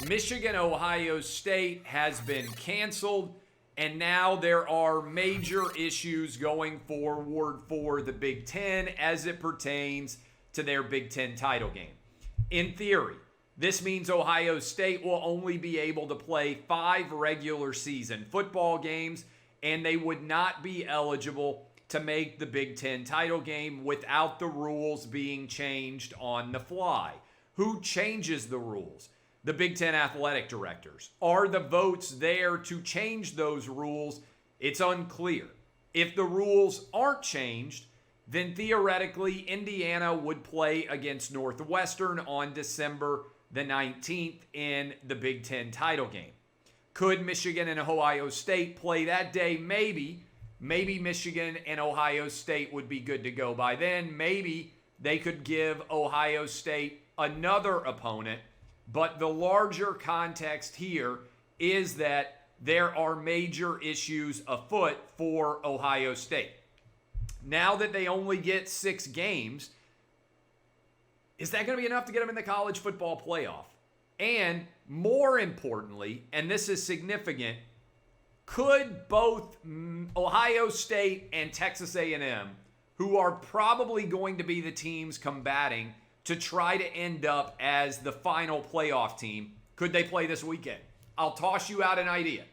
Michigan-Ohio State has been canceled, and now there are major issues going forward for the Big Ten as it pertains to their Big Ten title game. In theory, this means Ohio State will only be able to play 5 regular season football games, and they would not be eligible to make the Big Ten title game without the rules being changed on the fly. Who changes the rules? The Big Ten athletic directors. Are the votes there to change those rules? It's unclear. If the rules aren't changed, then theoretically Indiana would play against Northwestern on December the 19th in the Big Ten title game. Could Michigan and Ohio State play that day? Maybe. Maybe Michigan and Ohio State would be good to go by then. Maybe they could give Ohio State another opponent. But the larger context here is that there are major issues afoot for Ohio State. Now that they only get 6 games, is that going to be enough to get them in the college football playoff? And more importantly, and this is significant, could both Ohio State and Texas A&M, who are probably going to be the teams combating to try to end up as the final playoff team, could they play this weekend? I'll toss you out an idea.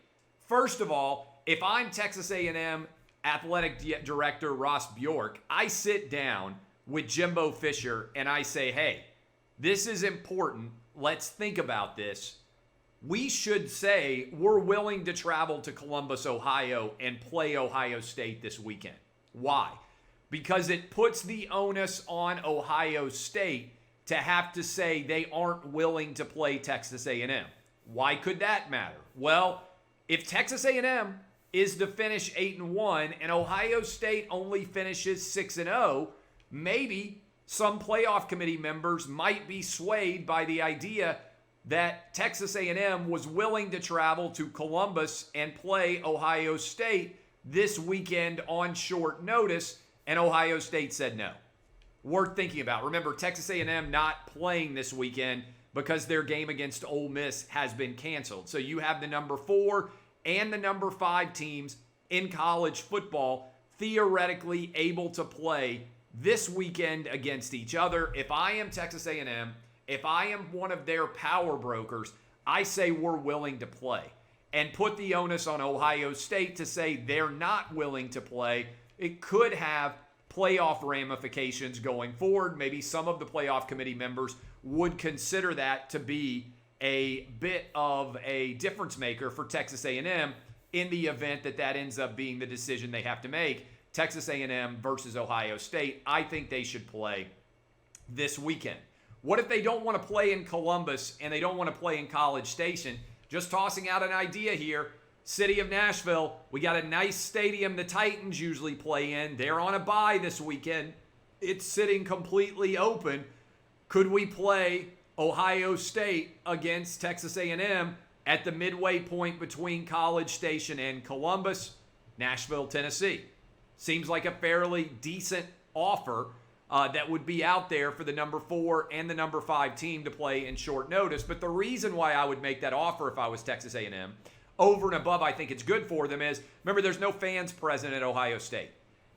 First of all, if I'm Texas A&M athletic director Ross Bjork, I sit down with Jimbo Fisher and I say, hey, this is important. Let's think about this. We should say we're willing to travel to Columbus, Ohio, and play Ohio State this weekend. Why? Because it puts the onus on Ohio State to have to say they aren't willing to play Texas A&M. Why could that matter? Well, if Texas A&M is to finish 8-1 and Ohio State only finishes 6-0, maybe some playoff committee members might be swayed by the idea that Texas A&M was willing to travel to Columbus and play Ohio State this weekend on short notice, and Ohio State said no. Worth thinking about. Remember, Texas A&M not playing this weekend because their game against Ole Miss has been canceled. So you have the number 4 and the number 5 teams in college football theoretically able to play this weekend against each other. If I am Texas A&M, if I am one of their power brokers, I say we're willing to play and put the onus on Ohio State to say they're not willing to play. It could have playoff ramifications going forward. Maybe some of the playoff committee members would consider that to be a bit of a difference maker for Texas A&M in the event that that ends up being the decision they have to make. Texas A&M versus Ohio State. I think they should play this weekend. What if they don't want to play in Columbus and they don't want to play in College Station? Just tossing out an idea here. City of Nashville, we got a nice stadium the Titans usually play in. They're on a bye this weekend. It's sitting completely open. Could we play Ohio State against Texas A&M at the midway point between College Station and Columbus, Nashville, Tennessee? Seems like a fairly decent offer that would be out there for the number 4 and the number 5 team to play in short notice. But the reason why I would make that offer if I was Texas A&M, over and above I think it's good for them, is, remember, there's no fans present at Ohio State.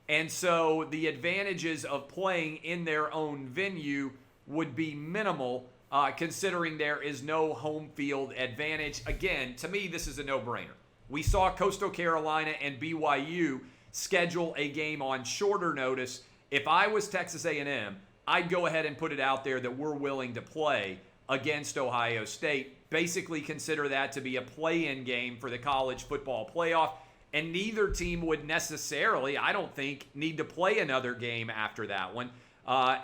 And so the advantages of playing in their own venue would be minimal, considering there is no home field advantage. Again, to me, this is a no-brainer. We saw Coastal Carolina and BYU schedule a game on shorter notice. If I was Texas A&M, I'd go ahead and put it out there that we're willing to play against Ohio State. Basically consider that to be a play-in game for the college football playoff. And neither team would necessarily, I don't think, need to play another game after that one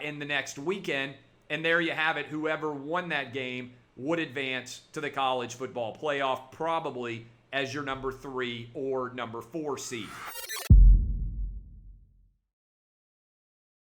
in the next weekend. And there you have it. Whoever won that game would advance to the college football playoff, probably as your number 3 or number 4 seed.